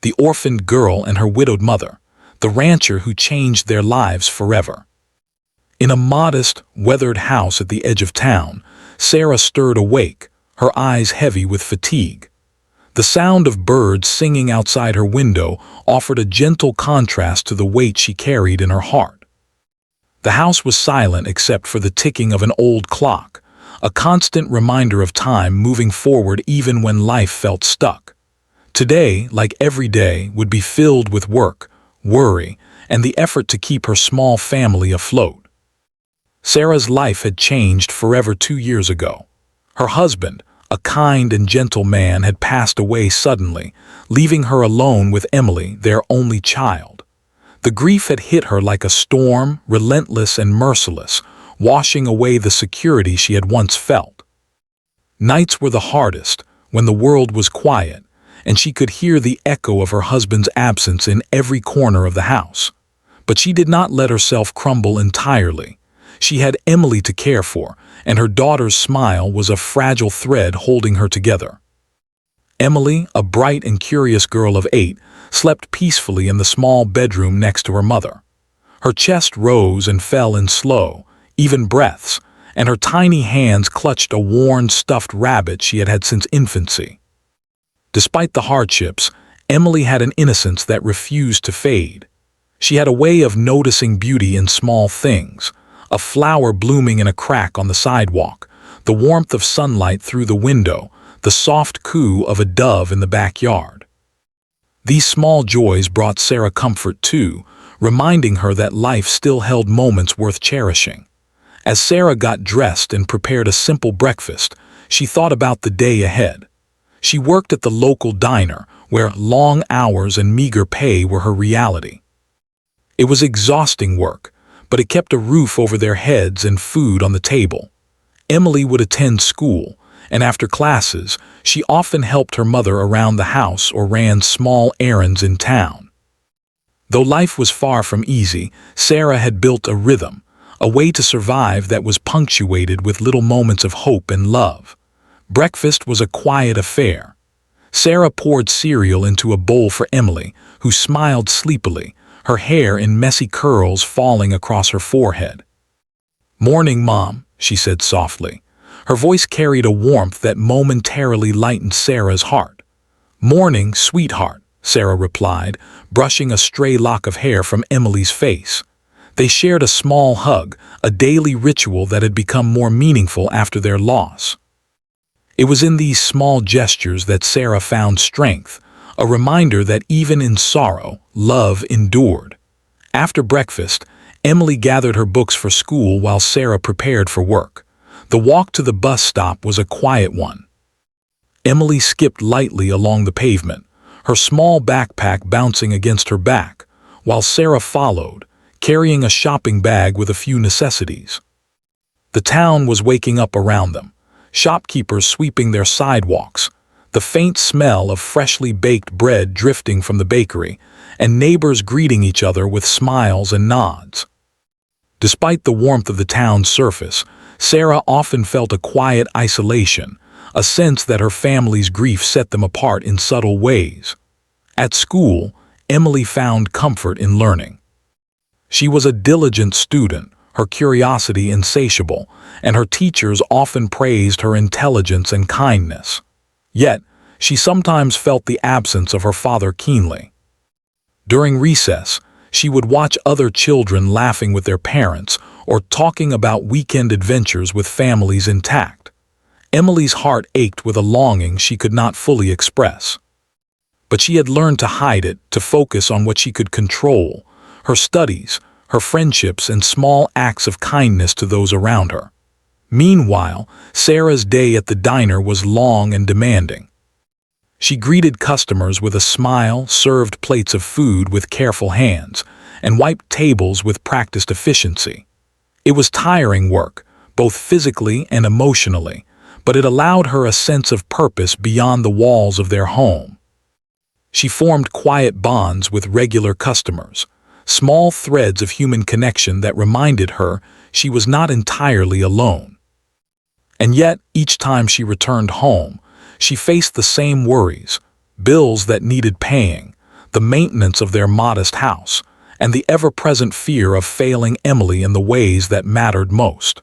the orphaned girl and her widowed mother, the rancher who changed their lives forever. In a modest, weathered house at the edge of town, Sarah stirred awake, her eyes heavy with fatigue. The sound of birds singing outside her window offered a gentle contrast to the weight she carried in her heart. The house was silent except for the ticking of an old clock, a constant reminder of time moving forward even when life felt stuck. Today, like every day, would be filled with work, worry, and the effort to keep her small family afloat. Sarah's life had changed forever 2 years ago. Her husband, a kind and gentle man, had passed away suddenly, leaving her alone with Emily, their only child. The grief had hit her like a storm, relentless and merciless, washing away the security she had once felt. Nights were the hardest, when the world was quiet, and she could hear the echo of her husband's absence in every corner of the house. But she did not let herself crumble entirely. She had Emily to care for, and her daughter's smile was a fragile thread holding her together. Emily, a bright and curious girl of 8, slept peacefully in the small bedroom next to her mother. Her chest rose and fell in slow, even breaths, and her tiny hands clutched a worn, stuffed rabbit she had had since infancy. Despite the hardships, Emily had an innocence that refused to fade. She had a way of noticing beauty in small things, a flower blooming in a crack on the sidewalk, the warmth of sunlight through the window, the soft coo of a dove in the backyard. These small joys brought Sarah comfort too, reminding her that life still held moments worth cherishing. As Sarah got dressed and prepared a simple breakfast, she thought about the day ahead. She worked at the local diner, where long hours and meager pay were her reality. It was exhausting work, but it kept a roof over their heads and food on the table. Emily would attend school, and after classes, she often helped her mother around the house or ran small errands in town. Though life was far from easy, Sarah had built a rhythm, a way to survive that was punctuated with little moments of hope and love. Breakfast was a quiet affair. Sarah poured cereal into a bowl for Emily, who smiled sleepily, her hair in messy curls falling across her forehead. "Morning, Mom," she said softly. Her voice carried a warmth that momentarily lightened Sarah's heart. "Morning, sweetheart," Sarah replied, brushing a stray lock of hair from Emily's face. They shared a small hug, a daily ritual that had become more meaningful after their loss. It was in these small gestures that Sarah found strength, a reminder that even in sorrow, love endured. After breakfast, Emily gathered her books for school while Sarah prepared for work. The walk to the bus stop was a quiet one. Emily skipped lightly along the pavement, her small backpack bouncing against her back, while Sarah followed, carrying a shopping bag with a few necessities. The town was waking up around them, shopkeepers sweeping their sidewalks, the faint smell of freshly baked bread drifting from the bakery, and neighbors greeting each other with smiles and nods. Despite the warmth of the town's surface, Sarah often felt a quiet isolation, a sense that her family's grief set them apart in subtle ways. At school, Emily found comfort in learning. She was a diligent student, her curiosity insatiable, and her teachers often praised her intelligence and kindness. Yet, she sometimes felt the absence of her father keenly. During recess, she would watch other children laughing with their parents or talking about weekend adventures with families intact. Emily's heart ached with a longing she could not fully express. But she had learned to hide it, to focus on what she could control, her studies, her friendships, and small acts of kindness to those around her. Meanwhile, Sarah's day at the diner was long and demanding. She greeted customers with a smile, served plates of food with careful hands, and wiped tables with practiced efficiency. It was tiring work, both physically and emotionally, but it allowed her a sense of purpose beyond the walls of their home. She formed quiet bonds with regular customers, small threads of human connection that reminded her she was not entirely alone. And yet, each time she returned home, she faced the same worries, bills that needed paying, the maintenance of their modest house, and the ever-present fear of failing Emily in the ways that mattered most.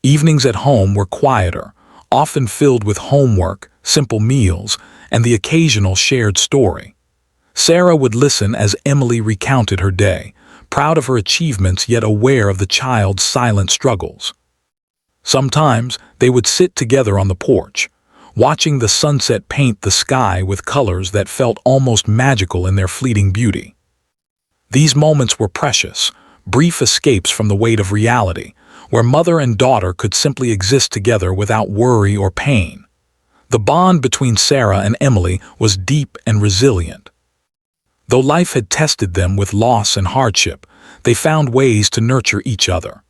Evenings at home were quieter, often filled with homework, simple meals, and the occasional shared story. Sarah would listen as Emily recounted her day, proud of her achievements yet aware of the child's silent struggles. Sometimes they would sit together on the porch, watching the sunset paint the sky with colors that felt almost magical in their fleeting beauty. These moments were precious, brief escapes from the weight of reality, where mother and daughter could simply exist together without worry or pain. The bond between Sarah and Emily was deep and resilient. Though life had tested them with loss and hardship, they found ways to nurture each other.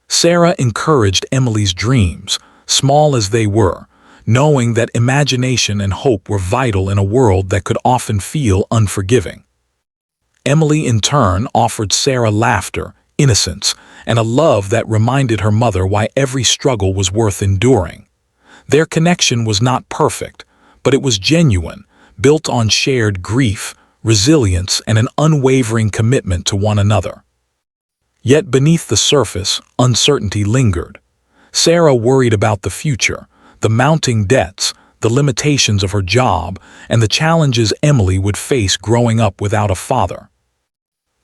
Sarah encouraged Emily's dreams, small as they were, knowing that imagination and hope were vital in a world that could often feel unforgiving. Emily, in turn, offered Sarah laughter, innocence, and a love that reminded her mother why every struggle was worth enduring. Their connection was not perfect, but it was genuine, built on shared grief, resilience, and an unwavering commitment to one another. Yet beneath the surface, uncertainty lingered. Sarah worried about the future, the mounting debts, the limitations of her job, and the challenges Emily would face growing up without a father.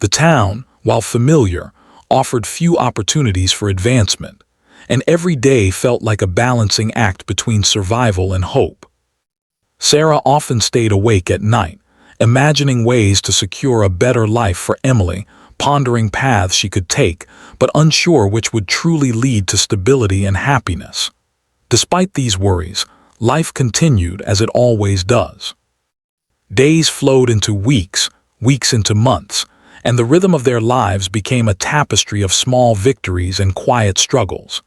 The town, while familiar, offered few opportunities for advancement, and every day felt like a balancing act between survival and hope. Sarah often stayed awake at night, imagining ways to secure a better life for Emily, pondering paths she could take, but unsure which would truly lead to stability and happiness. Despite these worries, life continued as it always does. Days flowed into weeks, weeks into months, and the rhythm of their lives became a tapestry of small victories and quiet struggles.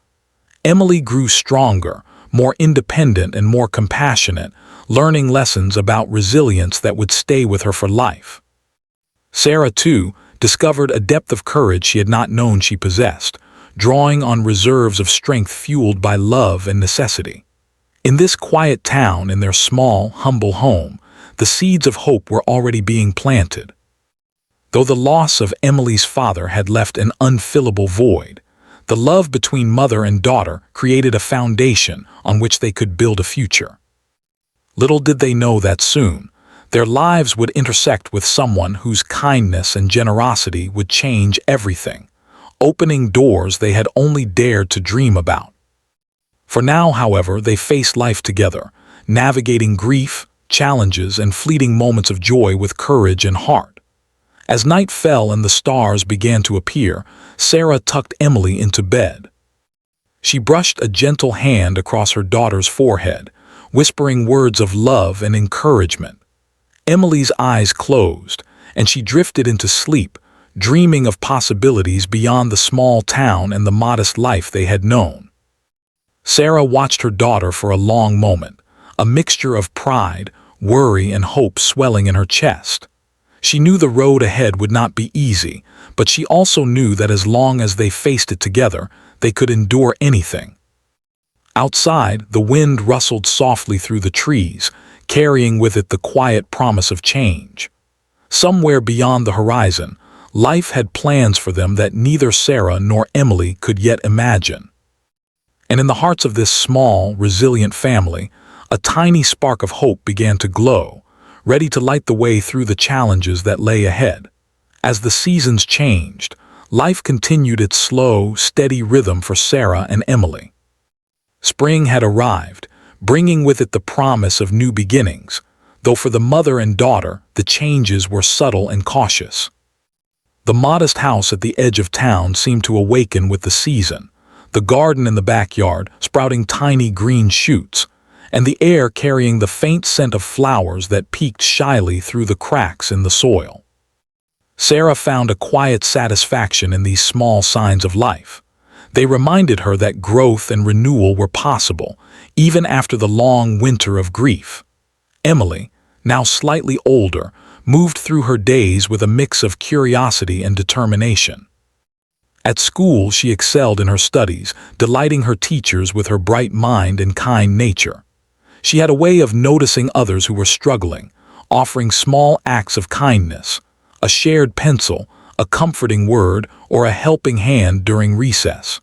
Emily grew stronger, more independent and more compassionate, learning lessons about resilience that would stay with her for life. Sarah, too, discovered a depth of courage she had not known she possessed, drawing on reserves of strength fueled by love and necessity. In this quiet town, in their small, humble home, the seeds of hope were already being planted. Though the loss of Emily's father had left an unfillable void, the love between mother and daughter created a foundation on which they could build a future. Little did they know that soon, their lives would intersect with someone whose kindness and generosity would change everything, opening doors they had only dared to dream about. For now, however, they faced life together, navigating grief, challenges, and fleeting moments of joy with courage and heart. As night fell and the stars began to appear, Sarah tucked Emily into bed. She brushed a gentle hand across her daughter's forehead, whispering words of love and encouragement. Emily's eyes closed, and she drifted into sleep, dreaming of possibilities beyond the small town and the modest life they had known. Sarah watched her daughter for a long moment, a mixture of pride, worry, and hope swelling in her chest. She knew the road ahead would not be easy, but she also knew that as long as they faced it together, they could endure anything. Outside, the wind rustled softly through the trees, carrying with it the quiet promise of change. Somewhere beyond the horizon, life had plans for them that neither Sarah nor Emily could yet imagine. And in the hearts of this small, resilient family, a tiny spark of hope began to glow, ready to light the way through the challenges that lay ahead. As the seasons changed, life continued its slow, steady rhythm for Sarah and Emily. Spring had arrived, bringing with it the promise of new beginnings, though for the mother and daughter, the changes were subtle and cautious. The modest house at the edge of town seemed to awaken with the season, the garden in the backyard sprouting tiny green shoots, and the air carrying the faint scent of flowers that peeked shyly through the cracks in the soil. Sarah found a quiet satisfaction in these small signs of life. They reminded her that growth and renewal were possible, even after the long winter of grief. Emily, now slightly older, moved through her days with a mix of curiosity and determination. At school, she excelled in her studies, delighting her teachers with her bright mind and kind nature. She had a way of noticing others who were struggling, offering small acts of kindness, a shared pencil, a comforting word, or a helping hand during recess.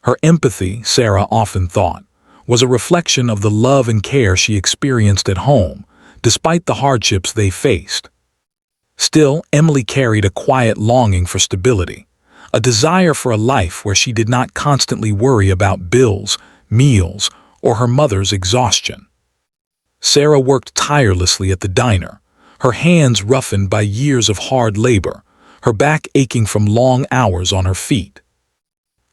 Her empathy, Sarah often thought, was a reflection of the love and care she experienced at home, despite the hardships they faced. Still, Emily carried a quiet longing for stability, a desire for a life where she did not constantly worry about bills, meals, or her mother's exhaustion. Sarah worked tirelessly at the diner, her hands roughened by years of hard labor, her back aching from long hours on her feet.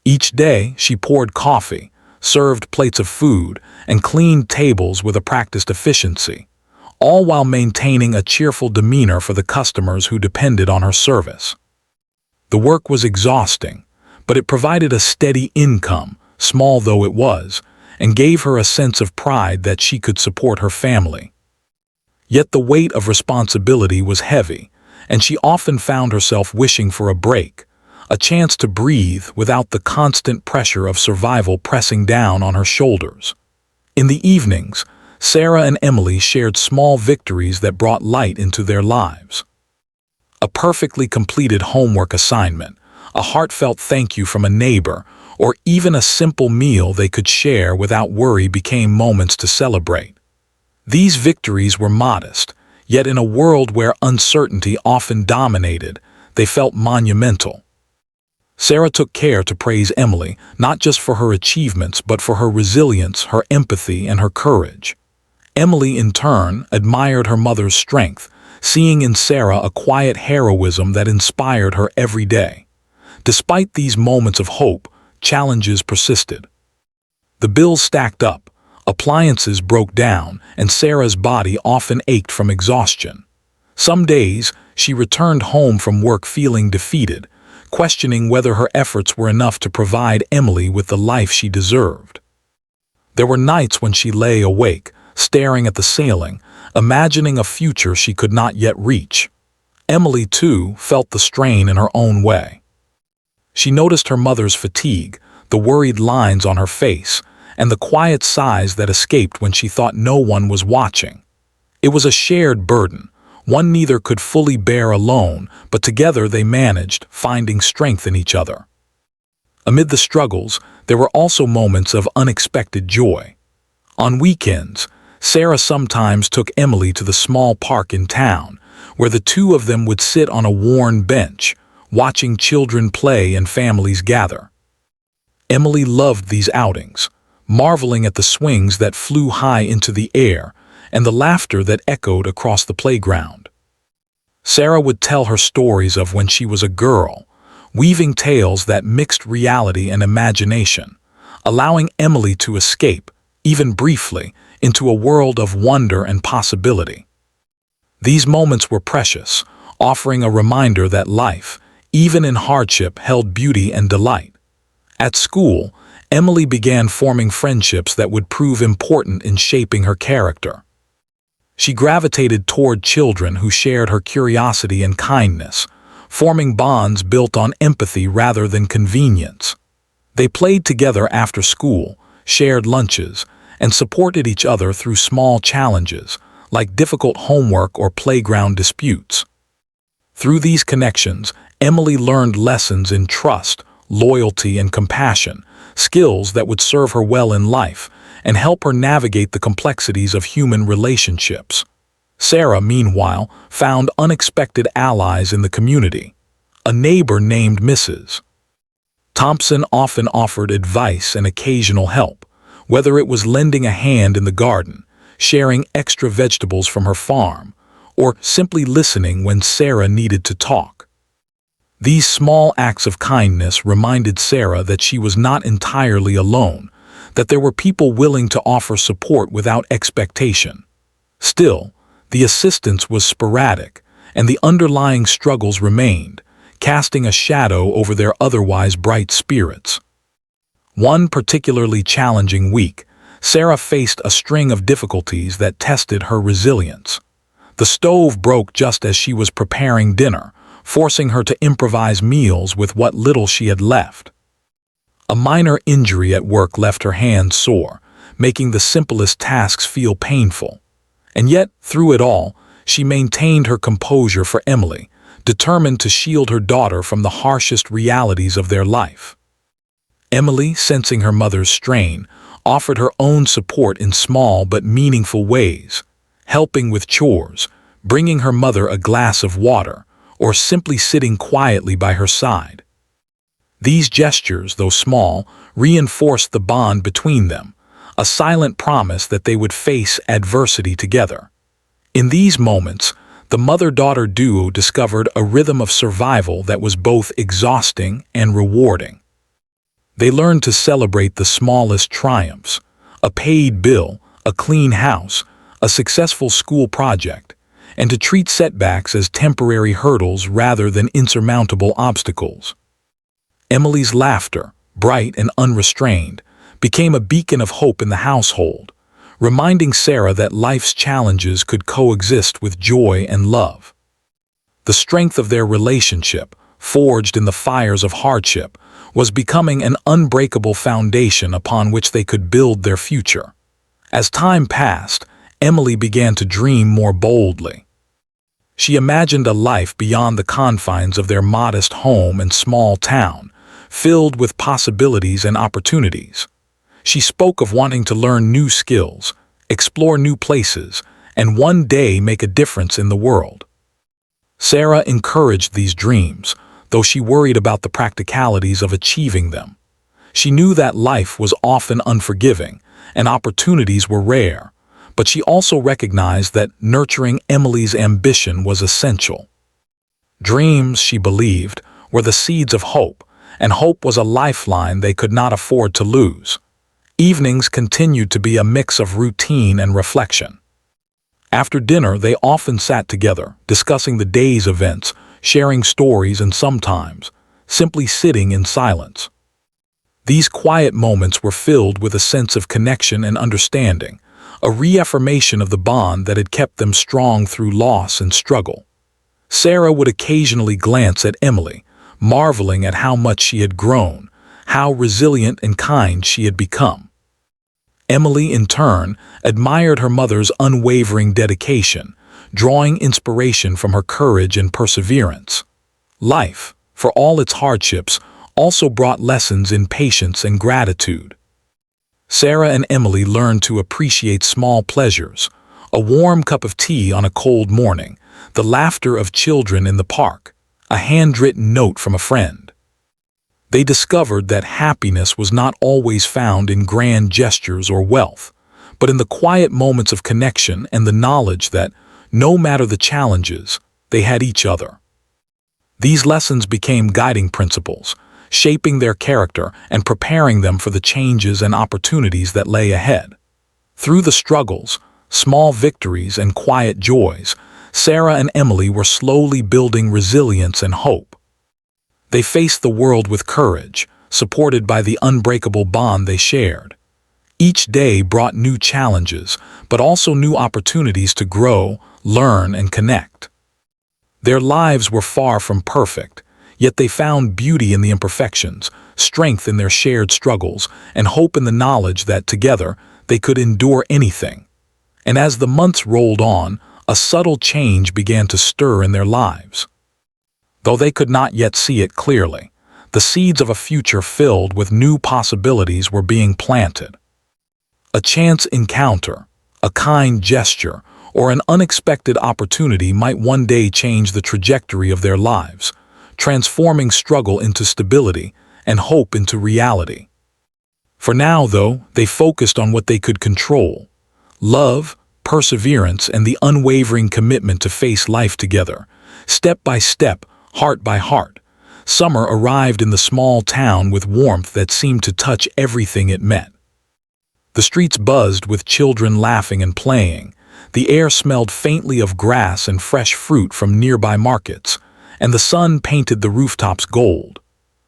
Each day, she poured coffee, served plates of food, and cleaned tables with a practiced efficiency, all while maintaining a cheerful demeanor for the customers who depended on her service. The work was exhausting, but it provided a steady income, small though it was, and gave her a sense of pride that she could support her family. Yet the weight of responsibility was heavy, and she often found herself wishing for a break, a chance to breathe without the constant pressure of survival pressing down on her shoulders. In the evenings, Sarah and Emily shared small victories that brought light into their lives. A perfectly completed homework assignment, a heartfelt thank you from a neighbor, or even a simple meal they could share without worry became moments to celebrate. These victories were modest, yet in a world where uncertainty often dominated, they felt monumental. Sarah took care to praise Emily, not just for her achievements but for her resilience, her empathy, and her courage. Emily, in turn, admired her mother's strength, seeing in Sarah a quiet heroism that inspired her every day. Despite these moments of hope, challenges persisted. The bills stacked up, appliances broke down, and Sarah's body often ached from exhaustion. Some days, she returned home from work feeling defeated, questioning whether her efforts were enough to provide Emily with the life she deserved. There were nights when she lay awake, staring at the ceiling, imagining a future she could not yet reach. Emily, too, felt the strain in her own way. She noticed her mother's fatigue, the worried lines on her face, and the quiet sighs that escaped when she thought no one was watching. It was a shared burden, one neither could fully bear alone, but together they managed, finding strength in each other. Amid the struggles, there were also moments of unexpected joy. On weekends, Sarah sometimes took Emily to the small park in town, where the two of them would sit on a worn bench, watching children play and families gather. Emily loved these outings, marveling at the swings that flew high into the air and the laughter that echoed across the playground. Sarah would tell her stories of when she was a girl, weaving tales that mixed reality and imagination, allowing Emily to escape, even briefly, into a world of wonder and possibility. These moments were precious, offering a reminder that life, even in hardship, held beauty and delight. At school, Emily began forming friendships that would prove important in shaping her character. She gravitated toward children who shared her curiosity and kindness, forming bonds built on empathy rather than convenience. They played together after school, shared lunches, and supported each other through small challenges, like difficult homework or playground disputes. Through these connections, Emily learned lessons in trust, loyalty, and compassion, skills that would serve her well in life and help her navigate the complexities of human relationships. Sarah, meanwhile, found unexpected allies in the community. A neighbor named Mrs. Thompson often offered advice and occasional help, whether it was lending a hand in the garden, sharing extra vegetables from her farm, or simply listening when Sarah needed to talk. These small acts of kindness reminded Sarah that she was not entirely alone, that there were people willing to offer support without expectation. Still, the assistance was sporadic, and the underlying struggles remained, casting a shadow over their otherwise bright spirits. One particularly challenging week, Sarah faced a string of difficulties that tested her resilience. The stove broke just as she was preparing dinner, forcing her to improvise meals with what little she had left. A minor injury at work left her hands sore, making the simplest tasks feel painful. And yet, through it all, she maintained her composure for Emily, determined to shield her daughter from the harshest realities of their life. Emily, sensing her mother's strain, offered her own support in small but meaningful ways, helping with chores, bringing her mother a glass of water, or simply sitting quietly by her side. These gestures, though small, reinforced the bond between them, a silent promise that they would face adversity together. In these moments, the mother-daughter duo discovered a rhythm of survival that was both exhausting and rewarding. They learned to celebrate the smallest triumphs: a paid bill, a clean house, a successful school project, and to treat setbacks as temporary hurdles rather than insurmountable obstacles. Emily's laughter, bright and unrestrained, became a beacon of hope in the household, reminding Sarah that life's challenges could coexist with joy and love. The strength of their relationship, forged in the fires of hardship, was becoming an unbreakable foundation upon which they could build their future. As time passed, Emily began to dream more boldly. She imagined a life beyond the confines of their modest home and small town, filled with possibilities and opportunities. She spoke of wanting to learn new skills, explore new places, and one day make a difference in the world. Sarah encouraged these dreams, though she worried about the practicalities of achieving them. She knew that life was often unforgiving, and opportunities were rare, but she also recognized that nurturing Emily's ambition was essential. Dreams, she believed, were the seeds of hope, and hope was a lifeline they could not afford to lose. Evenings continued to be a mix of routine and reflection. After dinner, they often sat together, discussing the day's events, sharing stories, and sometimes simply sitting in silence. These quiet moments were filled with a sense of connection and understanding, a reaffirmation of the bond that had kept them strong through loss and struggle. Sarah would occasionally glance at Emily, marveling at how much she had grown, how resilient and kind she had become. Emily, in turn, admired her mother's unwavering dedication, drawing inspiration from her courage and perseverance. Life, for all its hardships, also brought lessons in patience and gratitude. Sarah and Emily learned to appreciate small pleasures: a warm cup of tea on a cold morning, the laughter of children in the park, a handwritten note from a friend. They discovered that happiness was not always found in grand gestures or wealth, but in the quiet moments of connection and the knowledge that, no matter the challenges, they had each other. These lessons became guiding principles, shaping their character and preparing them for the changes and opportunities that lay ahead. Through the struggles, small victories, and quiet joys, Sarah and Emily were slowly building resilience and hope. They faced the world with courage, supported by the unbreakable bond they shared. Each day brought new challenges, but also new opportunities to grow, learn, and connect. Their lives were far from perfect, yet they found beauty in the imperfections, strength in their shared struggles, and hope in the knowledge that together they could endure anything. And as the months rolled on, a subtle change began to stir in their lives. Though they could not yet see it clearly, the seeds of a future filled with new possibilities were being planted. A chance encounter, a kind gesture, or an unexpected opportunity might one day change the trajectory of their lives, transforming struggle into stability and hope into reality. For now, though, they focused on what they could control: love, perseverance, and the unwavering commitment to face life together. Step by step, heart by heart, summer arrived in the small town with warmth that seemed to touch everything it met. The streets buzzed with children laughing and playing, the air smelled faintly of grass and fresh fruit from nearby markets, and the sun painted the rooftops gold.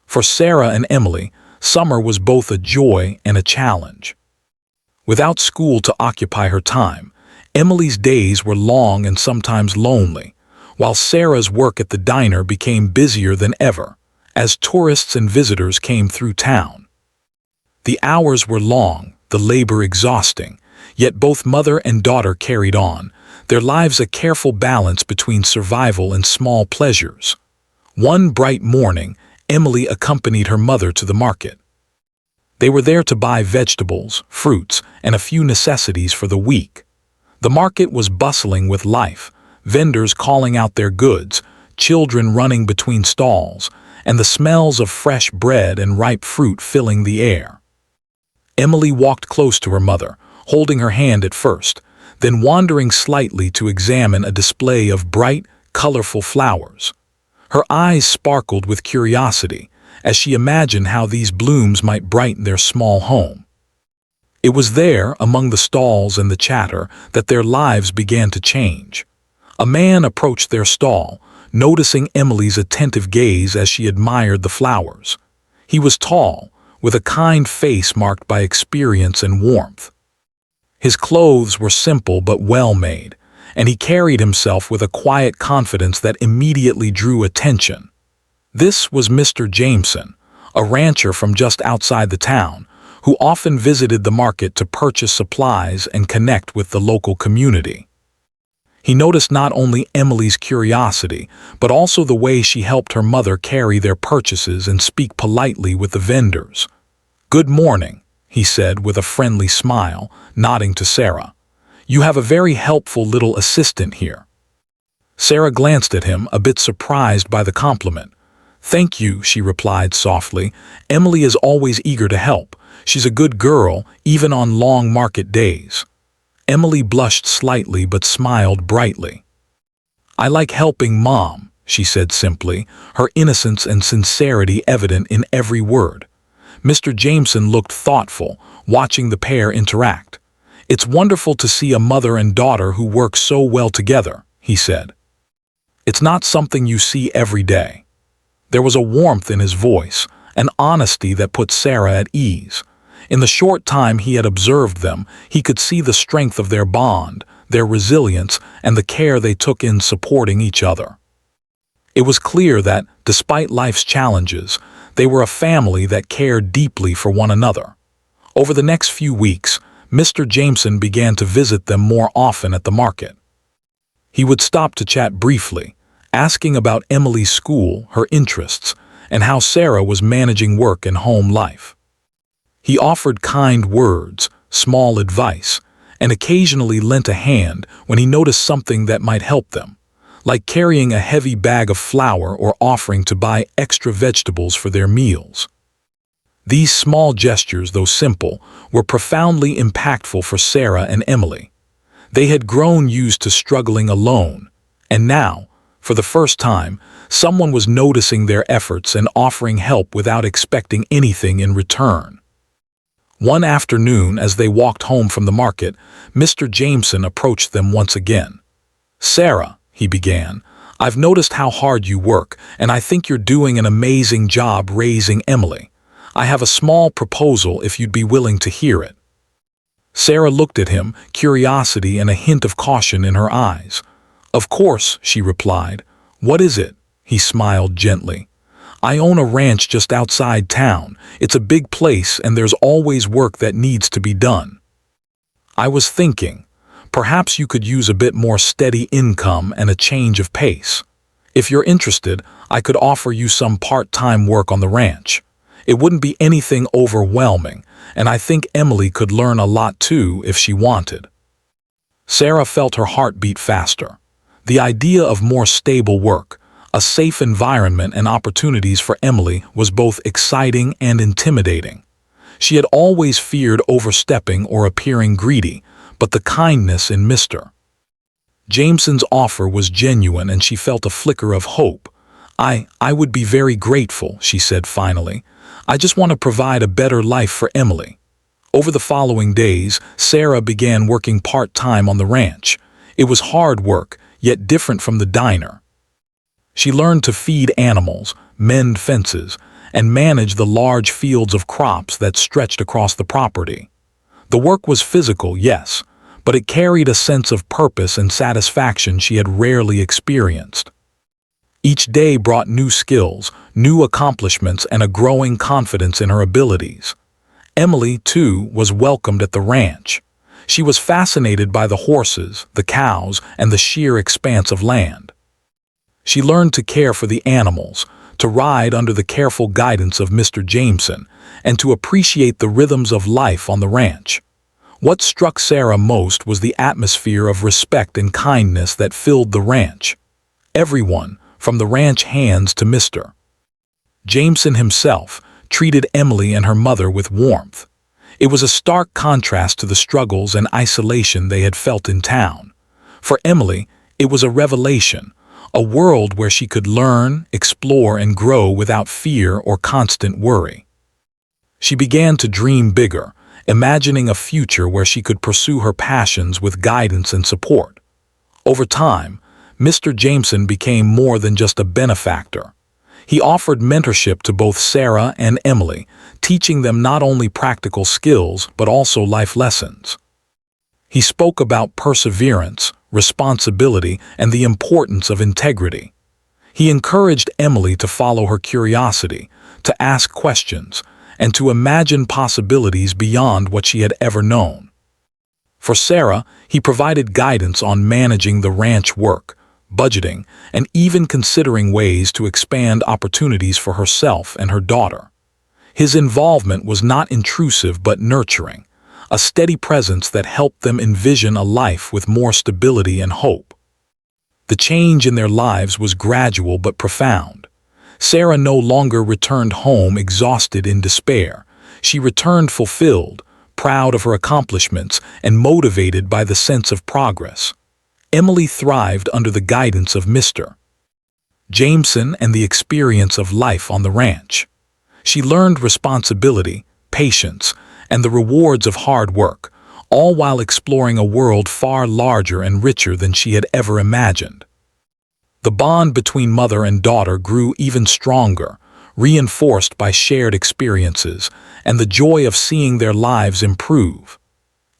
For Sarah and Emily, summer was both a joy and a challenge. Without school to occupy her time, Emily's days were long and sometimes lonely, while Sarah's work at the diner became busier than ever, as tourists and visitors came through town. The hours were long, the labor exhausting, yet both mother and daughter carried on, their lives a careful balance between survival and small pleasures. One bright morning, Emily accompanied her mother to the market. They were there to buy vegetables, fruits, and a few necessities for the week. The market was bustling with life, vendors calling out their goods, children running between stalls, and the smells of fresh bread and ripe fruit filling the air. Emily walked close to her mother, holding her hand at first, then wandering slightly to examine a display of bright, colorful flowers. Her eyes sparkled with curiosity as she imagined how these blooms might brighten their small home. It was there, among the stalls and the chatter, that their lives began to change. A man approached their stall, noticing Emily's attentive gaze as she admired the flowers. He was tall, with a kind face marked by experience and warmth. His clothes were simple but well-made, and he carried himself with a quiet confidence that immediately drew attention. This was Mr. Jameson, a rancher from just outside the town, who often visited the market to purchase supplies and connect with the local community. He noticed not only Emily's curiosity, but also the way she helped her mother carry their purchases and speak politely with the vendors. "Good morning," he said with a friendly smile, nodding to Sarah. "You have a very helpful little assistant here." Sarah glanced at him, a bit surprised by the compliment. "Thank you," she replied softly. "Emily is always eager to help. She's a good girl, even on long market days." Emily blushed slightly but smiled brightly. "I like helping, Mom," she said simply, her innocence and sincerity evident in every word. Mr. Jameson looked thoughtful, watching the pair interact. "It's wonderful to see a mother and daughter who work so well together," he said. "It's not something you see every day." There was a warmth in his voice, an honesty that put Sarah at ease. In the short time he had observed them, he could see the strength of their bond, their resilience, and the care they took in supporting each other. It was clear that, despite life's challenges, they were a family that cared deeply for one another. Over the next few weeks, Mr. Jameson began to visit them more often at the market. He would stop to chat briefly, asking about Emily's school, her interests, and how Sarah was managing work and home life. He offered kind words, small advice, and occasionally lent a hand when he noticed something that might help them, like carrying a heavy bag of flour or offering to buy extra vegetables for their meals. These small gestures, though simple, were profoundly impactful for Sarah and Emily. They had grown used to struggling alone, and now, for the first time, someone was noticing their efforts and offering help without expecting anything in return. One afternoon, as they walked home from the market, Mr. Jameson approached them once again. "Sarah," he began, "I've noticed how hard you work, and I think you're doing an amazing job raising Emily. I have a small proposal if you'd be willing to hear it." Sarah looked at him, curiosity and a hint of caution in her eyes. "Of course," she replied. "What is it?" He smiled gently. "I own a ranch just outside town. It's a big place and there's always work that needs to be done. I was thinking, perhaps you could use a bit more steady income and a change of pace. If you're interested, I could offer you some part-time work on the ranch. It wouldn't be anything overwhelming, and I think Emily could learn a lot too if she wanted." Sarah felt her heart beat faster. The idea of more stable work, a safe environment and opportunities for Emily was both exciting and intimidating. She had always feared overstepping or appearing greedy, but the kindness in Mr. Jameson's offer was genuine and she felt a flicker of hope. I would be very grateful," she said finally. "I just want to provide a better life for Emily." Over the following days, Sarah began working part-time on the ranch. It was hard work, yet different from the diner. She learned to feed animals, mend fences, and manage the large fields of crops that stretched across the property. The work was physical, yes, but it carried a sense of purpose and satisfaction she had rarely experienced. Each day brought new skills, new accomplishments, and a growing confidence in her abilities. Emily, too, was welcomed at the ranch. She was fascinated by the horses, the cows, and the sheer expanse of land. She learned to care for the animals, to ride under the careful guidance of Mr. Jameson, and to appreciate the rhythms of life on the ranch. What struck Sarah most was the atmosphere of respect and kindness that filled the ranch. Everyone, from the ranch hands to Mr. Jameson himself, treated Emily and her mother with warmth. It was a stark contrast to the struggles and isolation they had felt in town. For Emily, it was a revelation, a world where she could learn, explore, and grow without fear or constant worry. She began to dream bigger, imagining a future where she could pursue her passions with guidance and support. Over time, Mr. Jameson became more than just a benefactor. He offered mentorship to both Sarah and Emily, teaching them not only practical skills but also life lessons. He spoke about perseverance, responsibility, and the importance of integrity. He encouraged Emily to follow her curiosity, to ask questions, and to imagine possibilities beyond what she had ever known. For Sarah, he provided guidance on managing the ranch work, budgeting, and even considering ways to expand opportunities for herself and her daughter. His involvement was not intrusive but nurturing, a steady presence that helped them envision a life with more stability and hope. The change in their lives was gradual but profound. Sarah no longer returned home exhausted in despair. She returned fulfilled, proud of her accomplishments, and motivated by the sense of progress. Emily thrived under the guidance of Mr. Jameson and the experience of life on the ranch. She learned responsibility, patience, and the rewards of hard work, all while exploring a world far larger and richer than she had ever imagined. The bond between mother and daughter grew even stronger, reinforced by shared experiences and the joy of seeing their lives improve.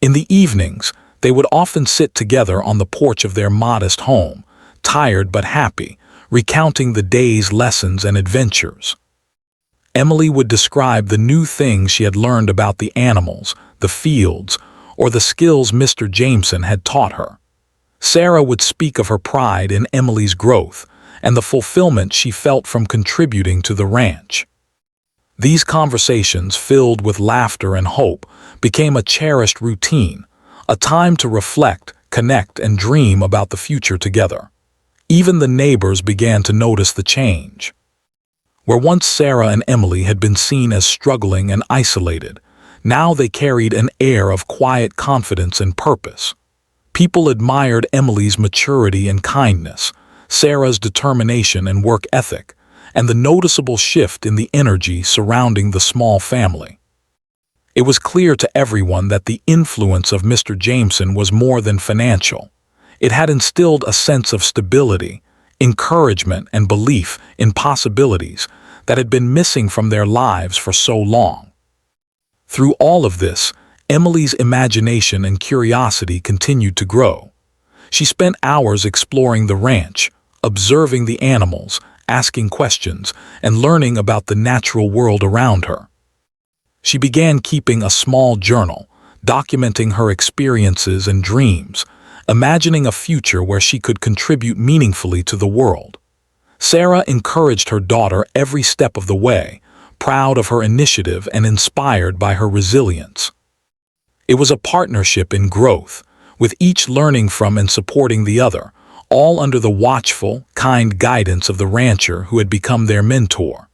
In the evenings, they would often sit together on the porch of their modest home, tired but happy, recounting the day's lessons and adventures. Emily would describe the new things she had learned about the animals, the fields, or the skills Mr. Jameson had taught her. Sarah would speak of her pride in Emily's growth and the fulfillment she felt from contributing to the ranch. These conversations, filled with laughter and hope, became a cherished routine, a time to reflect, connect, and dream about the future together. Even the neighbors began to notice the change. Where once Sarah and Emily had been seen as struggling and isolated, now they carried an air of quiet confidence and purpose. People admired Emily's maturity and kindness, Sarah's determination and work ethic, and the noticeable shift in the energy surrounding the small family. It was clear to everyone that the influence of Mr. Jameson was more than financial. It had instilled a sense of stability, encouragement, and belief in possibilities that had been missing from their lives for so long. Through all of this, Emily's imagination and curiosity continued to grow. She spent hours exploring the ranch, observing the animals, asking questions, and learning about the natural world around her. She began keeping a small journal, documenting her experiences and dreams, imagining a future where she could contribute meaningfully to the world. Sarah encouraged her daughter every step of the way, proud of her initiative and inspired by her resilience. It was a partnership in growth, with each learning from and supporting the other, all under the watchful, kind guidance of the rancher who had become their mentor.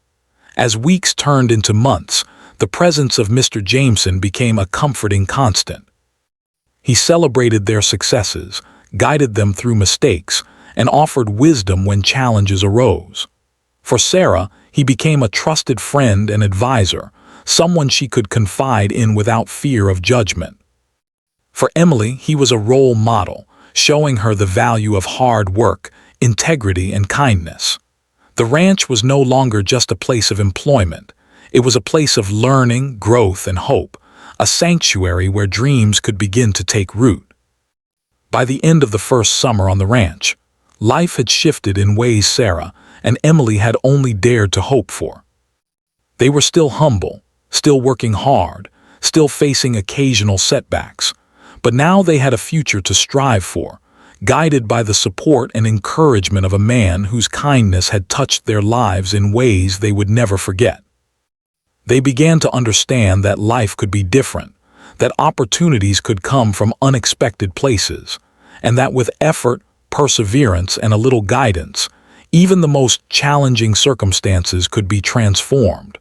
As weeks turned into months, the presence of Mr. Jameson became a comforting constant. He celebrated their successes, guided them through mistakes, and offered wisdom when challenges arose. For Sarah, he became a trusted friend and advisor, someone she could confide in without fear of judgment. For Emily, he was a role model, showing her the value of hard work, integrity, and kindness. The ranch was no longer just a place of employment. It was a place of learning, growth, and hope, a sanctuary where dreams could begin to take root. By the end of the first summer on the ranch, life had shifted in ways Sarah and Emily had only dared to hope for. They were still humble, still working hard, still facing occasional setbacks, But now they had a future to strive for, guided by the support and encouragement of a man whose kindness had touched their lives in ways they would never forget. They began to understand that life could be different, that opportunities could come from unexpected places, and that with effort, perseverance, and a little guidance, even the most challenging circumstances could be transformed.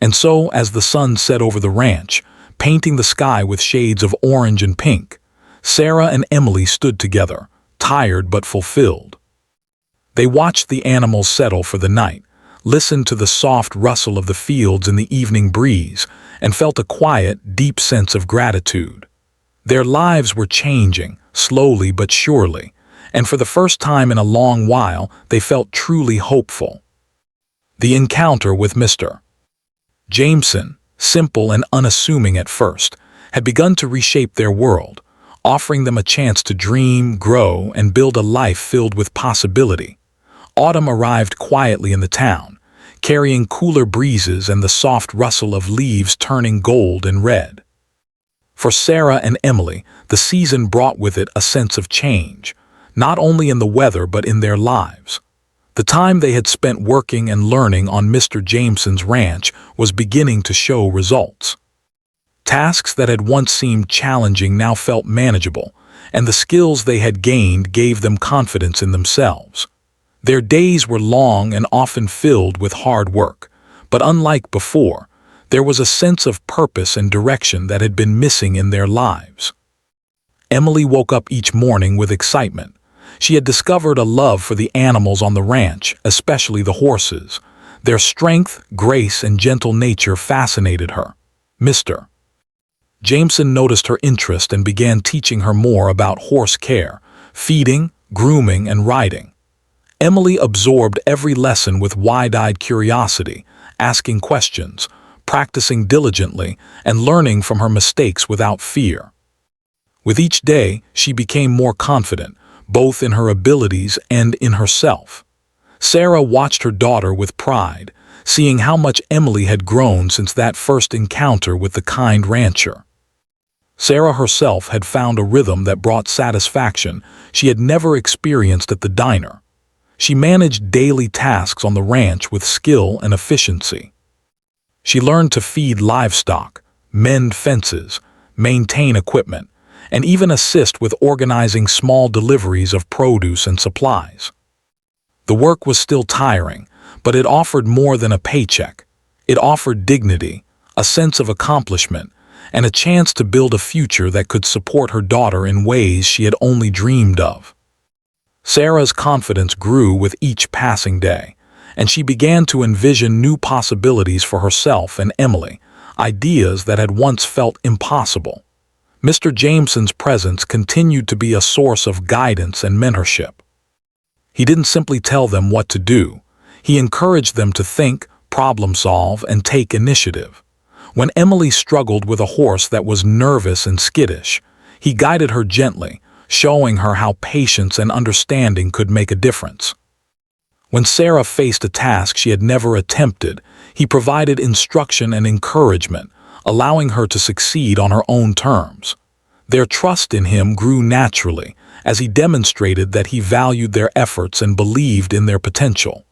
And so, as the sun set over the ranch, painting the sky with shades of orange and pink, Sarah and Emily stood together, tired but fulfilled. They watched the animals settle for the night, listened to the soft rustle of the fields in the evening breeze, and felt a quiet, deep sense of gratitude. Their lives were changing, slowly but surely, and for the first time in a long while they felt truly hopeful. The encounter with Mr. Jameson, simple and unassuming at first, had begun to reshape their world, offering them a chance to dream, grow, and build a life filled with possibility. Autumn arrived quietly in the town, carrying cooler breezes and the soft rustle of leaves turning gold and red. For Sarah and Emily, the season brought with it a sense of change, not only in the weather but in their lives. The time they had spent working and learning on Mr. Jameson's ranch was beginning to show results. Tasks that had once seemed challenging now felt manageable, and the skills they had gained gave them confidence in themselves. Their days were long and often filled with hard work, but unlike before, there was a sense of purpose and direction that had been missing in their lives. Emily woke up each morning with excitement. She had discovered a love for the animals on the ranch, especially the horses. Their strength, grace, and gentle nature fascinated her. Mr. Jameson noticed her interest and began teaching her more about horse care, feeding, grooming, and riding. Emily absorbed every lesson with wide-eyed curiosity, asking questions, practicing diligently, and learning from her mistakes without fear. With each day, she became more confident, both in her abilities and in herself. Sarah watched her daughter with pride, seeing how much Emily had grown since that first encounter with the kind rancher. Sarah herself had found a rhythm that brought satisfaction she had never experienced at the diner. She managed daily tasks on the ranch with skill and efficiency. She learned to feed livestock, mend fences, maintain equipment, and even assist with organizing small deliveries of produce and supplies. The work was still tiring, but it offered more than a paycheck. It offered dignity, a sense of accomplishment, and a chance to build a future that could support her daughter in ways she had only dreamed of. Sarah's confidence grew with each passing day, and she began to envision new possibilities for herself and Emily, ideas that had once felt impossible. Mr. Jameson's presence continued to be a source of guidance and mentorship. He didn't simply tell them what to do. He encouraged them to think, problem solve, and take initiative. When Emily struggled with a horse that was nervous and skittish, he guided her gently, showing her how patience and understanding could make a difference. When Sarah faced a task she had never attempted, he provided instruction and encouragement, allowing her to succeed on her own terms. Their trust in him grew naturally, as he demonstrated that he valued their efforts and believed in their potential.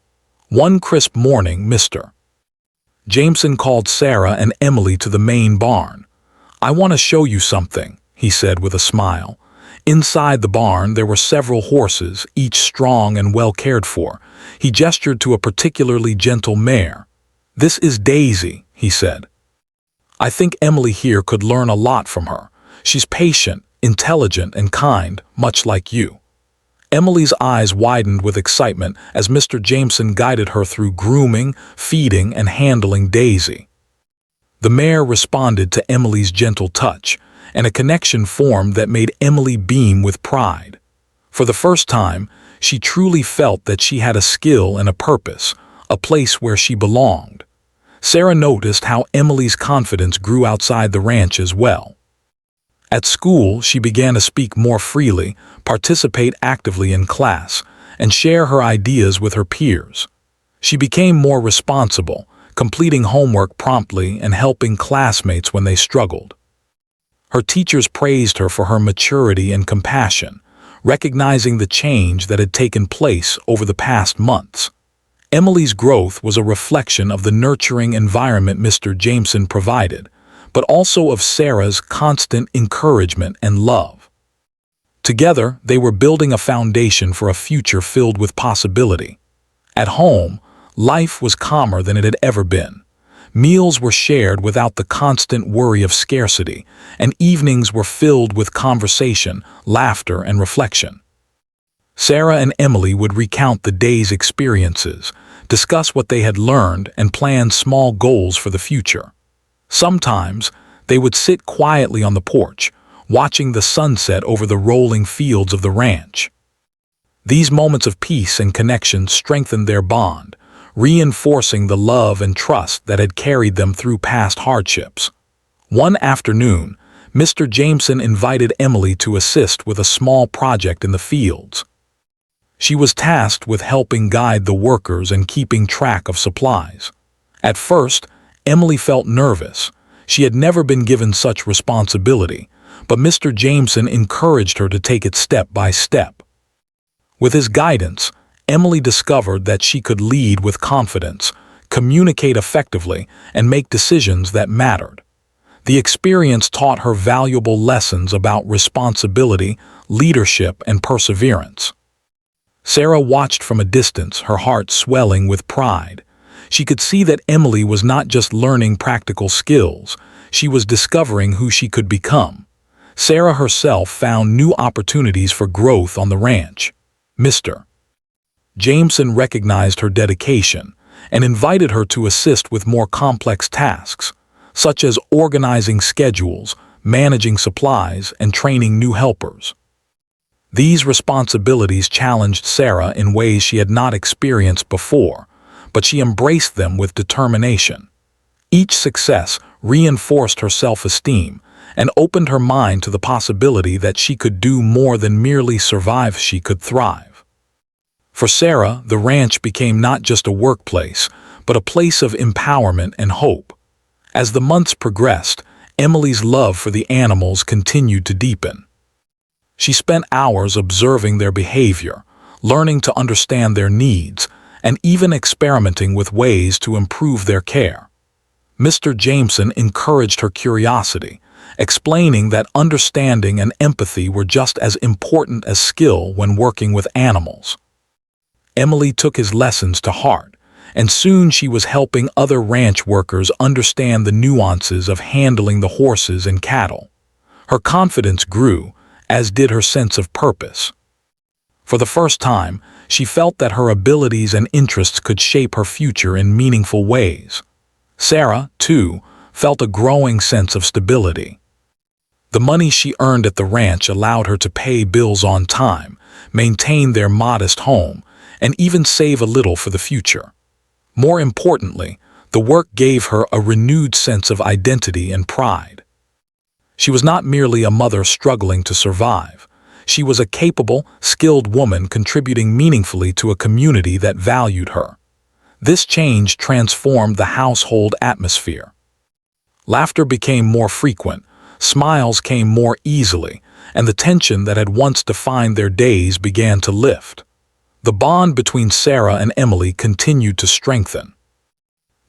One crisp morning, Mr. Jameson called Sarah and Emily to the main barn. "I want to show you something," he said with a smile. Inside the barn there were several horses, each strong and well cared for. He gestured to a particularly gentle mare. "This is Daisy," he said. "I think Emily here could learn a lot from her. She's patient, intelligent, and kind, much like you." Emily's eyes widened with excitement as Mr. Jameson guided her through grooming, feeding, and handling Daisy. The mare responded to Emily's gentle touch, and a connection formed that made Emily beam with pride. For the first time, she truly felt that she had a skill and a purpose, a place where she belonged. Sarah noticed how Emily's confidence grew outside the ranch as well. At school, she began to speak more freely, participate actively in class, and share her ideas with her peers. She became more responsible, completing homework promptly and helping classmates when they struggled. Her teachers praised her for her maturity and compassion, recognizing the change that had taken place over the past months. Emily's growth was a reflection of the nurturing environment Mr. Jameson provided, but also of Sarah's constant encouragement and love. Together, they were building a foundation for a future filled with possibility. At home, life was calmer than it had ever been. Meals were shared without the constant worry of scarcity, and evenings were filled with conversation, laughter, and reflection. Sarah and Emily would recount the day's experiences, discuss what they had learned, and plan small goals for the future. Sometimes, they would sit quietly on the porch, watching the sunset over the rolling fields of the ranch. These moments of peace and connection strengthened their bond, reinforcing the love and trust that had carried them through past hardships. One afternoon, Mr. Jameson invited Emily to assist with a small project in the fields. She was tasked with helping guide the workers and keeping track of supplies. At first, Emily felt nervous. She had never been given such responsibility, but Mr. Jameson encouraged her to take it step by step. With his guidance, Emily discovered that she could lead with confidence, communicate effectively, and make decisions that mattered. The experience taught her valuable lessons about responsibility, leadership, and perseverance. Sarah watched from a distance, her heart swelling with pride. She could see that Emily was not just learning practical skills, she was discovering who she could become. Sarah herself found new opportunities for growth on the ranch. Mr. Jameson recognized her dedication and invited her to assist with more complex tasks, such as organizing schedules, managing supplies, and training new helpers. These responsibilities challenged Sarah in ways she had not experienced before, but she embraced them with determination. Each success reinforced her self-esteem and opened her mind to the possibility that she could do more than merely survive. She could thrive. For Sarah, the ranch became not just a workplace, but a place of empowerment and hope. As the months progressed, Emily's love for the animals continued to deepen. She spent hours observing their behavior, learning to understand their needs, and even experimenting with ways to improve their care. Mr. Jameson encouraged her curiosity, explaining that understanding and empathy were just as important as skill when working with animals. Emily took his lessons to heart, and soon she was helping other ranch workers understand the nuances of handling the horses and cattle. Her confidence grew, as did her sense of purpose. For the first time, she felt that her abilities and interests could shape her future in meaningful ways. Sarah, too, felt a growing sense of stability. The money she earned at the ranch allowed her to pay bills on time, maintain their modest home, and even save a little for the future. More importantly, the work gave her a renewed sense of identity and pride. She was not merely a mother struggling to survive. She was a capable, skilled woman contributing meaningfully to a community that valued her. This change transformed the household atmosphere. Laughter became more frequent, smiles came more easily, and the tension that had once defined their days began to lift. The bond between Sarah and Emily continued to strengthen.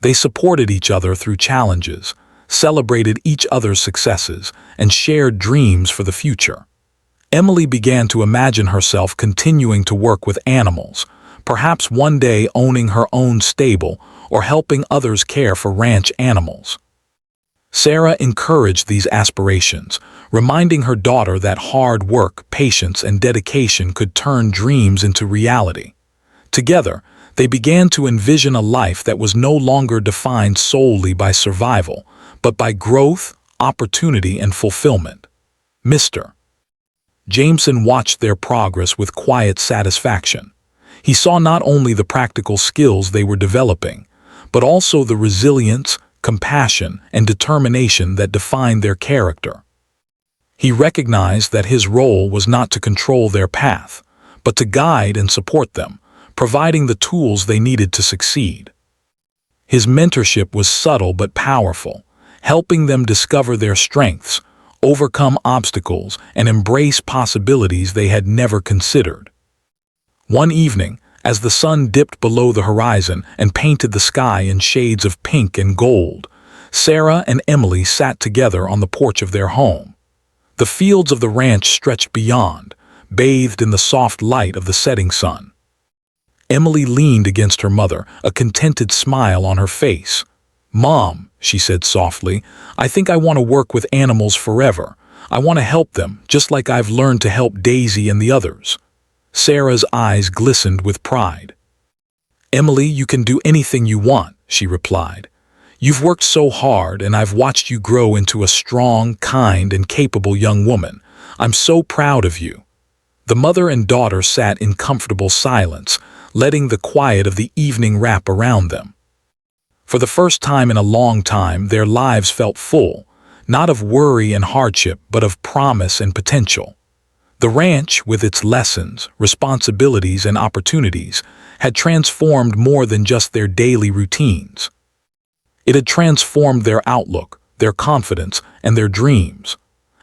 They supported each other through challenges, celebrated each other's successes, and shared dreams for the future. Emily began to imagine herself continuing to work with animals, perhaps one day owning her own stable or helping others care for ranch animals. Sarah encouraged these aspirations, reminding her daughter that hard work, patience, and dedication could turn dreams into reality. Together, they began to envision a life that was no longer defined solely by survival, but by growth, opportunity, and fulfillment. Mr. Jameson watched their progress with quiet satisfaction. He saw not only the practical skills they were developing, but also the resilience, compassion, and determination that defined their character. He recognized that his role was not to control their path, but to guide and support them, providing the tools they needed to succeed. His mentorship was subtle but powerful, helping them discover their strengths, overcome obstacles, and embrace possibilities they had never considered. One evening, as the sun dipped below the horizon and painted the sky in shades of pink and gold, Sarah and Emily sat together on the porch of their home. The fields of the ranch stretched beyond, bathed in the soft light of the setting sun. Emily leaned against her mother, a contented smile on her face. "Mom," she said softly, "I think I want to work with animals forever. I want to help them, just like I've learned to help Daisy and the others." Sarah's eyes glistened with pride. "Emily, you can do anything you want," she replied. "You've worked so hard, and I've watched you grow into a strong, kind, and capable young woman. I'm so proud of you." The mother and daughter sat in comfortable silence, letting the quiet of the evening wrap around them. For the first time in a long time, their lives felt full, not of worry and hardship, but of promise and potential. The ranch, with its lessons, responsibilities, and opportunities, had transformed more than just their daily routines. It had transformed their outlook, their confidence, and their dreams.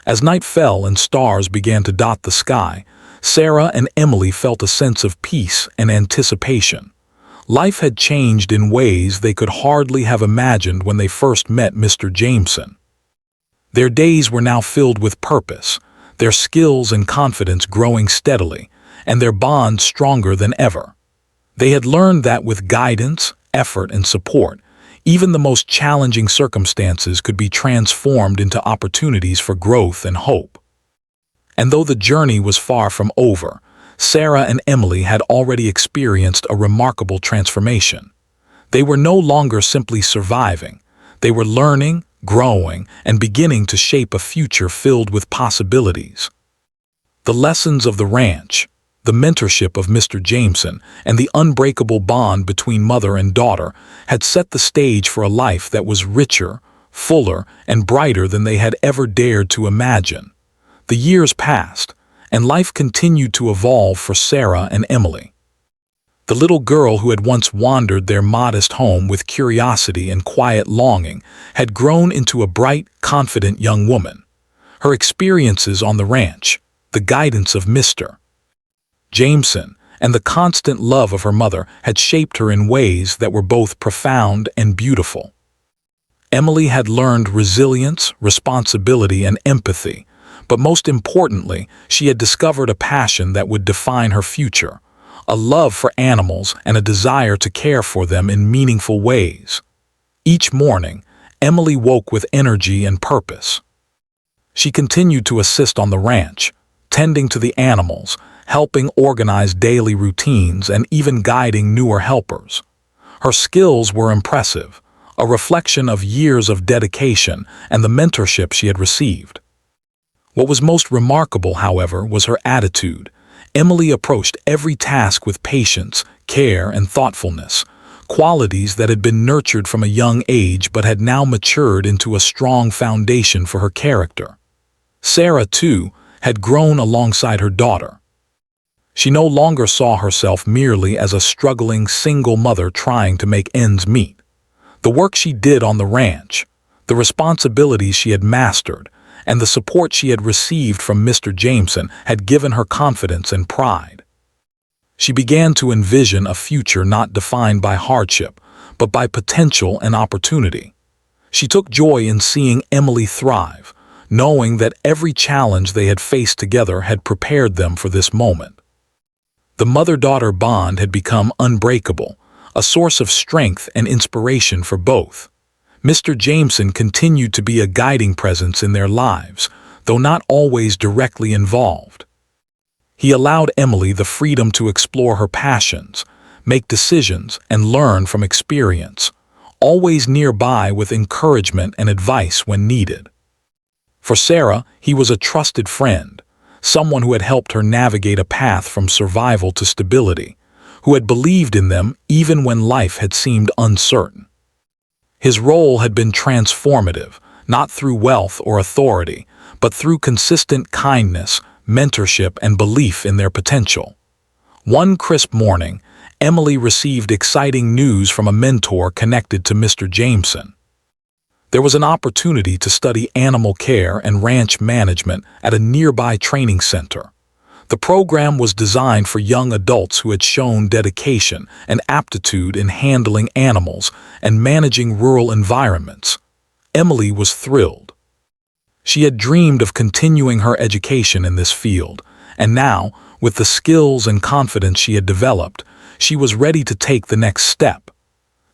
As night fell and stars began to dot the sky, Sarah and Emily felt a sense of peace and anticipation. Life had changed in ways they could hardly have imagined when they first met Mr. Jameson. Their days were now filled with purpose, their skills and confidence growing steadily, and their bond stronger than ever. They had learned that with guidance, effort, and support, even the most challenging circumstances could be transformed into opportunities for growth and hope. And though the journey was far from over, Sarah and Emily had already experienced a remarkable transformation. They were no longer simply surviving. They were learning, growing, and beginning to shape a future filled with possibilities. The lessons of the ranch, the mentorship of Mr. Jameson, and the unbreakable bond between mother and daughter had set the stage for a life that was richer, fuller, and brighter than they had ever dared to imagine. The years passed, and life continued to evolve for Sarah and Emily. The little girl who had once wandered their modest home with curiosity and quiet longing had grown into a bright, confident young woman. Her experiences on the ranch, the guidance of Mr. Jameson, and the constant love of her mother had shaped her in ways that were both profound and beautiful. Emily had learned resilience, responsibility, and empathy, but most importantly, she had discovered a passion that would define her future, a love for animals and a desire to care for them in meaningful ways. Each morning, Emily woke with energy and purpose. She continued to assist on the ranch, tending to the animals, helping organize daily routines, and even guiding newer helpers. Her skills were impressive, a reflection of years of dedication and the mentorship she had received. What was most remarkable, however, was her attitude. Emily approached every task with patience, care, and thoughtfulness, qualities that had been nurtured from a young age but had now matured into a strong foundation for her character. Sarah, too, had grown alongside her daughter. She no longer saw herself merely as a struggling single mother trying to make ends meet. The work she did on the ranch, the responsibilities she had mastered, and the support she had received from Mr. Jameson had given her confidence and pride. She began to envision a future not defined by hardship, but by potential and opportunity. She took joy in seeing Emily thrive, knowing that every challenge they had faced together had prepared them for this moment. The mother-daughter bond had become unbreakable, a source of strength and inspiration for both. Mr. Jameson continued to be a guiding presence in their lives, though not always directly involved. He allowed Emily the freedom to explore her passions, make decisions, and learn from experience, always nearby with encouragement and advice when needed. For Sarah, he was a trusted friend, someone who had helped her navigate a path from survival to stability, who had believed in them even when life had seemed uncertain. His role had been transformative, not through wealth or authority, but through consistent kindness, mentorship, and belief in their potential. One crisp morning, Emily received exciting news from a mentor connected to Mr. Jameson. There was an opportunity to study animal care and ranch management at a nearby training center. The program was designed for young adults who had shown dedication and aptitude in handling animals and managing rural environments. Emily was thrilled. She had dreamed of continuing her education in this field, and now, with the skills and confidence she had developed, she was ready to take the next step.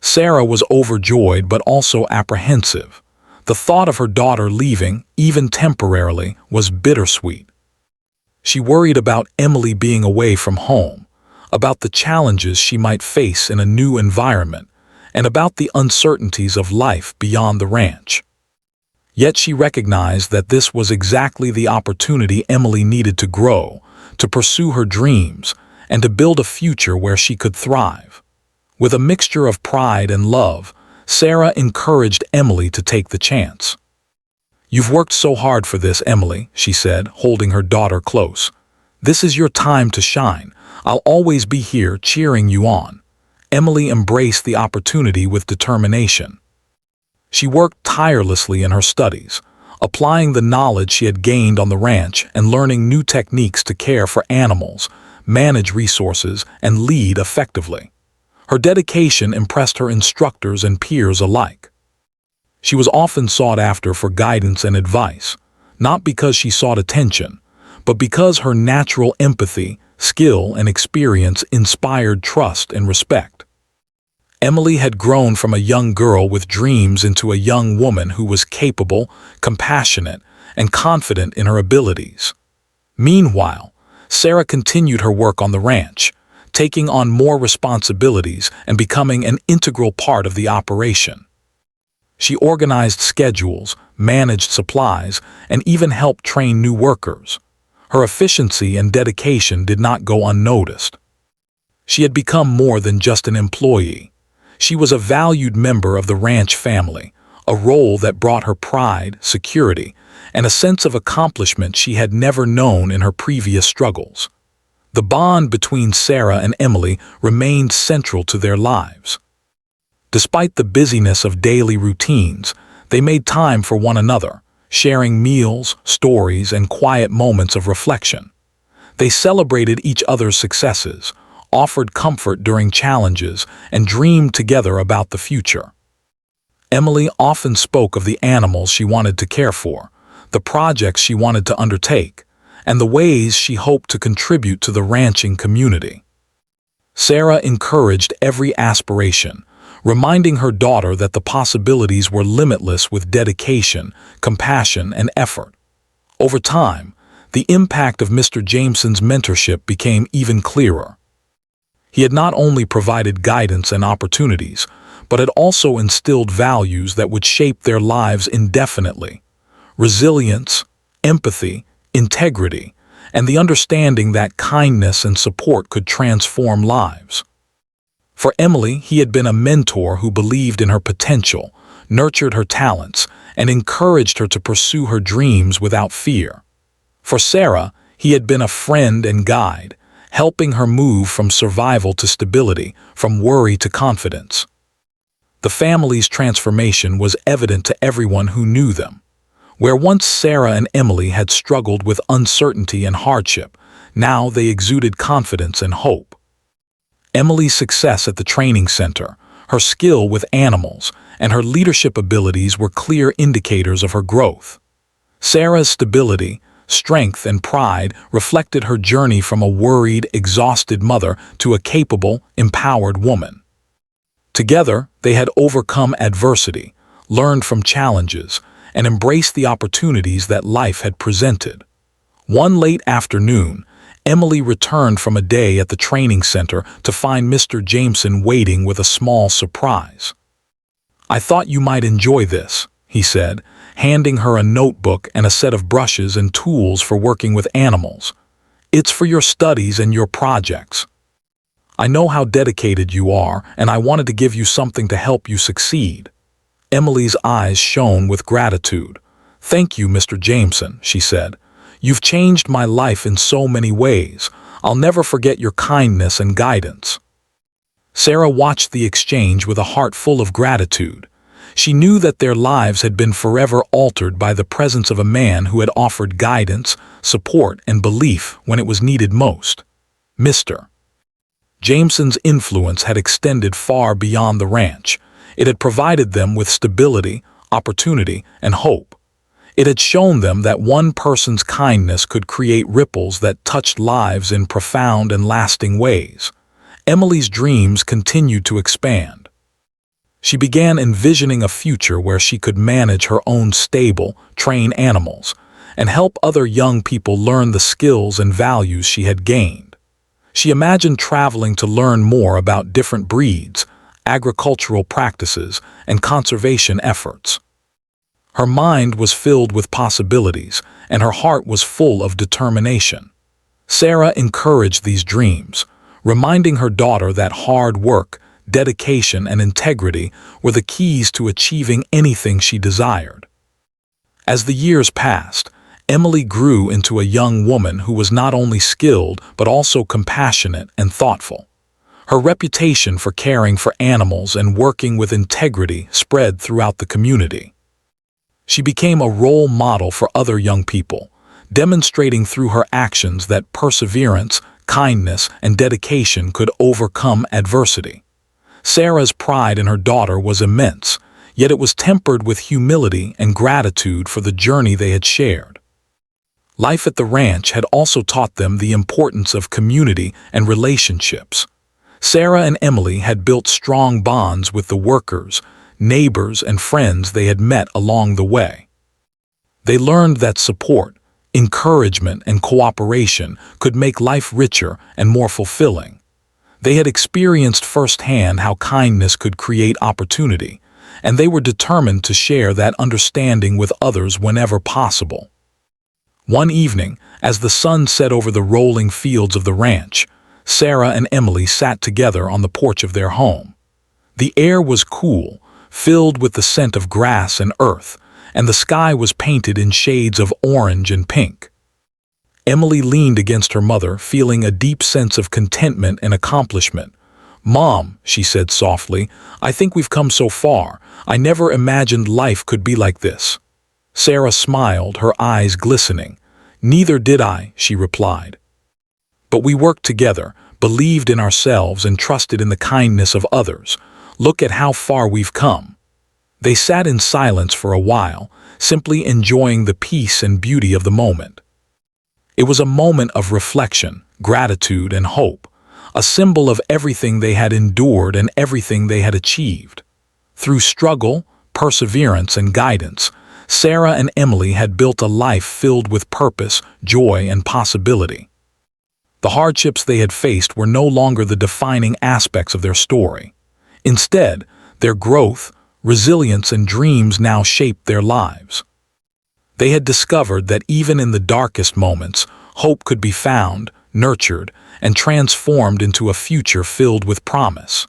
Sarah was overjoyed but also apprehensive. The thought of her daughter leaving, even temporarily, was bittersweet. She worried about Emily being away from home, about the challenges she might face in a new environment, and about the uncertainties of life beyond the ranch. Yet she recognized that this was exactly the opportunity Emily needed to grow, to pursue her dreams, and to build a future where she could thrive. With a mixture of pride and love, Sarah encouraged Emily to take the chance. "You've worked so hard for this, Emily," she said, holding her daughter close. "This is your time to shine. I'll always be here cheering you on." Emily embraced the opportunity with determination. She worked tirelessly in her studies, applying the knowledge she had gained on the ranch and learning new techniques to care for animals, manage resources, and lead effectively. Her dedication impressed her instructors and peers alike. She was often sought after for guidance and advice, not because she sought attention, but because her natural empathy, skill, and experience inspired trust and respect. Emily had grown from a young girl with dreams into a young woman who was capable, compassionate, and confident in her abilities. Meanwhile, Sarah continued her work on the ranch, taking on more responsibilities and becoming an integral part of the operation. She organized schedules, managed supplies, and even helped train new workers. Her efficiency and dedication did not go unnoticed. She had become more than just an employee. She was a valued member of the ranch family, a role that brought her pride, security, and a sense of accomplishment she had never known in her previous struggles. The bond between Sarah and Emily remained central to their lives. Despite the busyness of daily routines, they made time for one another, sharing meals, stories, and quiet moments of reflection. They celebrated each other's successes, offered comfort during challenges, and dreamed together about the future. Emily often spoke of the animals she wanted to care for, the projects she wanted to undertake, and the ways she hoped to contribute to the ranching community. Sarah encouraged every aspiration, reminding her daughter that the possibilities were limitless with dedication, compassion, and effort. Over time, the impact of Mr. Jameson's mentorship became even clearer. He had not only provided guidance and opportunities, but had also instilled values that would shape their lives indefinitely: resilience, empathy, integrity, and the understanding that kindness and support could transform lives. For Emily, he had been a mentor who believed in her potential, nurtured her talents, and encouraged her to pursue her dreams without fear. For Sarah, he had been a friend and guide, helping her move from survival to stability, from worry to confidence. The family's transformation was evident to everyone who knew them. Where once Sarah and Emily had struggled with uncertainty and hardship, now they exuded confidence and hope. Emily's success at the training center, her skill with animals, and her leadership abilities were clear indicators of her growth. Sarah's stability, strength, and pride reflected her journey from a worried, exhausted mother to a capable, empowered woman. Together, they had overcome adversity, learned from challenges, and embraced the opportunities that life had presented. One late afternoon, Emily returned from a day at the training center to find Mr. Jameson waiting with a small surprise. "I thought you might enjoy this," he said, handing her a notebook and a set of brushes and tools for working with animals. "It's for your studies and your projects. I know how dedicated you are, and I wanted to give you something to help you succeed." Emily's eyes shone with gratitude. "Thank you, Mr. Jameson," she said. "You've changed my life in so many ways. I'll never forget your kindness and guidance." Sarah watched the exchange with a heart full of gratitude. She knew that their lives had been forever altered by the presence of a man who had offered guidance, support, and belief when it was needed most. Mr. Jameson's influence had extended far beyond the ranch. It had provided them with stability, opportunity, and hope. It had shown them that one person's kindness could create ripples that touched lives in profound and lasting ways. Emily's dreams continued to expand. She began envisioning a future where she could manage her own stable, train animals, and help other young people learn the skills and values she had gained. She imagined traveling to learn more about different breeds, agricultural practices, and conservation efforts. Her mind was filled with possibilities, and her heart was full of determination. Sarah encouraged these dreams, reminding her daughter that hard work, dedication, and integrity were the keys to achieving anything she desired. As the years passed, Emily grew into a young woman who was not only skilled but also compassionate and thoughtful. Her reputation for caring for animals and working with integrity spread throughout the community. She became a role model for other young people, demonstrating through her actions that perseverance, kindness, and dedication could overcome adversity. Sarah's pride in her daughter was immense, yet it was tempered with humility and gratitude for the journey they had shared. Life at the ranch had also taught them the importance of community and relationships. Sarah and Emily had built strong bonds with the workers, neighbors, and friends they had met along the way. They learned that support, encouragement, and cooperation could make life richer and more fulfilling. They had experienced firsthand how kindness could create opportunity, and they were determined to share that understanding with others whenever possible. One evening, as the sun set over the rolling fields of the ranch, Sarah and Emily sat together on the porch of their home. The air was cool, filled with the scent of grass and earth, and the sky was painted in shades of orange and pink. Emily leaned against her mother, feeling a deep sense of contentment and accomplishment. "Mom," she said softly, "I think we've come so far. I never imagined life could be like this." Sarah smiled, her eyes glistening. "Neither did I," she replied. "But we worked together, believed in ourselves, and trusted in the kindness of others. Look at how far we've come." They sat in silence for a while, simply enjoying the peace and beauty of the moment. It was a moment of reflection, gratitude, and hope, a symbol of everything they had endured and everything they had achieved. Through struggle, perseverance, and guidance, Sarah and Emily had built a life filled with purpose, joy, and possibility. The hardships they had faced were no longer the defining aspects of their story. Instead, their growth, resilience, and dreams now shaped their lives. They had discovered that even in the darkest moments, hope could be found, nurtured, and transformed into a future filled with promise.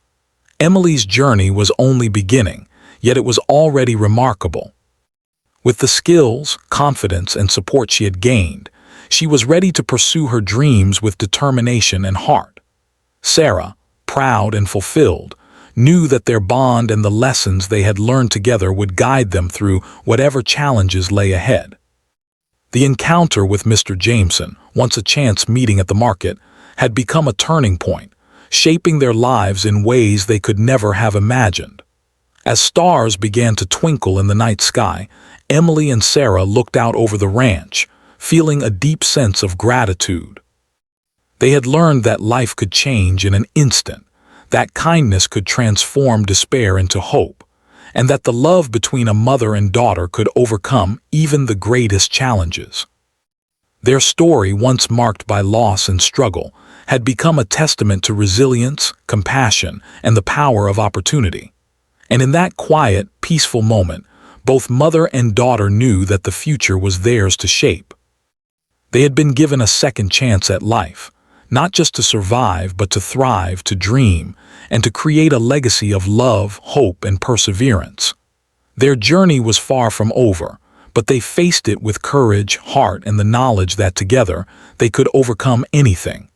Emily's journey was only beginning, yet it was already remarkable. With the skills, confidence, and support she had gained, she was ready to pursue her dreams with determination and heart. Sarah, proud and fulfilled, knew that their bond and the lessons they had learned together would guide them through whatever challenges lay ahead. The encounter with Mr. Jameson, once a chance meeting at the market, had become a turning point, shaping their lives in ways they could never have imagined. As stars began to twinkle in the night sky, Emily and Sarah looked out over the ranch, feeling a deep sense of gratitude. They had learned that life could change in an instant, that kindness could transform despair into hope, and that the love between a mother and daughter could overcome even the greatest challenges. Their story, once marked by loss and struggle, had become a testament to resilience, compassion, and the power of opportunity. And in that quiet, peaceful moment, both mother and daughter knew that the future was theirs to shape. They had been given a second chance at life, not just to survive, but to thrive, to dream, and to create a legacy of love, hope, and perseverance. Their journey was far from over, but they faced it with courage, heart, and the knowledge that together they could overcome anything.